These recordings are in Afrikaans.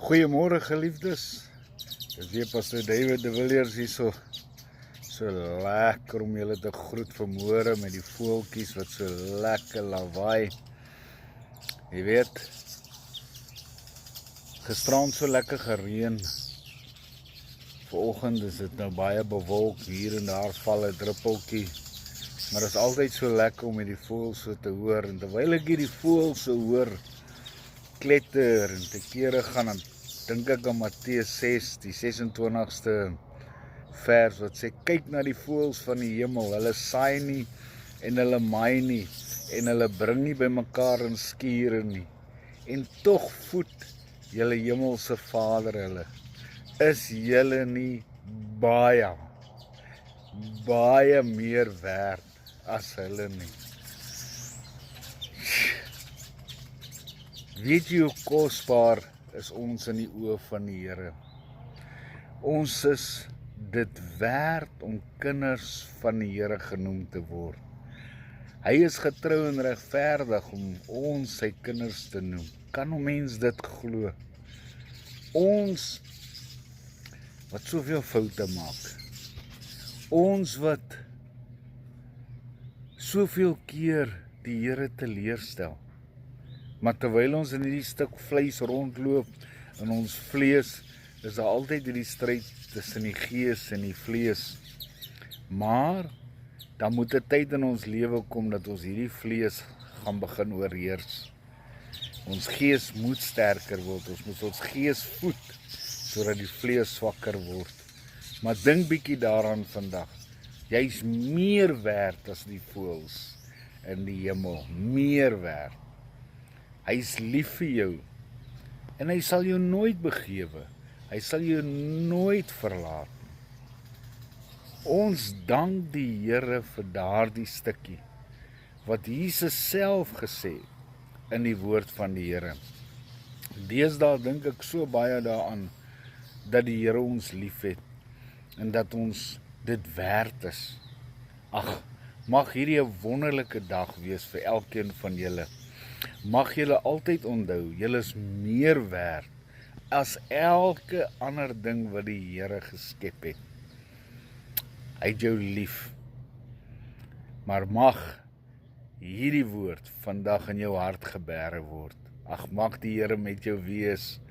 Goeiemôre geliefdes. Dis weer Pastor David de Villiers hier so lekker om julle te groet vanmôre met die voeltjies wat so lekker lawaai. Jy weet, gisterand so lekker gereën. Vanoggend is dit nou baie bewolk, hier en daar val 'n druppeltjie. Maar dit is altyd so lekker om met die voëls so te hoor. En terwyl ek hierdie voëls so hoor kletter en te kere gaan, dan dink ek aan Matteus 6, die 26ste vers wat sê, kyk na die voëls van die hemel, hulle saai nie en hulle maai nie en hulle bring nie bymekaar in skure nie. En tog voed julle hemelse Vader hulle. Is julle nie baie meer werd as hulle nie? Weet jy hoe kosbaar is ons in die oë van die Here? Ons is dit werd om kinders van die Here genoem te word. Hy is getrou en regverdig om ons sy kinders te noem. Kan 'n mens dit glo? Ons wat soveel foute maak. Ons wat soveel keer die Here teleurstel. Maar terwyl ons in hierdie stuk vleis rondloop, in ons vlees, is daar altyd hierdie stryd tussen die gees en die vlees. Maar dan moet 'n tyd in ons lewe kom dat ons hierdie vlees gaan begin oorheers. Ons gees moet sterker word, ons moet ons gees voed, sodat die vlees swakker word. Maar dink bietjie daaraan vandag. Jy's meer werd as die voëls in die hemel, meer werd. Hy's lief vir jou en hy sal jou nooit begewe. Hy sal jou nooit verlaat nie. Ons dank die Here vir daardie stukkie wat Jesus self gesê in die woord van die Here. Deesdae dink ek so baie daaraan dat die Here ons liefhet en dat ons dit werd is. Ag, mag hierdie 'n wonderlike dag wees vir elkeen van julle. Mag julle altyd onthou, julle is meer werd as elke ander ding wat die Here geskep het. Hy het jou lief. Maar mag hierdie woord vandag in jou hart gebere word. Ag, mag die Here met jou wees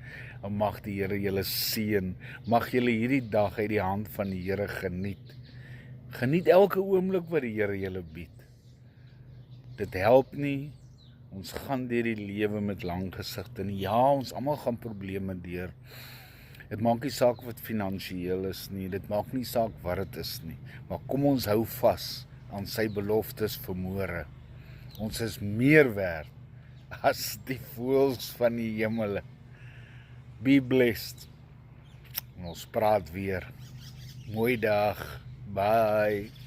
en mag die Here julle seën. Mag julle hierdie dag uit die hand van die Here geniet. Geniet elke oomblik wat die Here julle bied. Dit help nie. Ons gaan deur die lewe met lang gesigte. En ja, ons almal gaan probleme deur. Dit maak nie saak wat finansiëel is nie, dit maak nie saak wat dit is nie. Maar kom ons hou vas aan sy beloftes vir môre. Ons is meer werd as die voëls van die hemele. Be blessed. En ons praat weer. Mooi dag. Bye.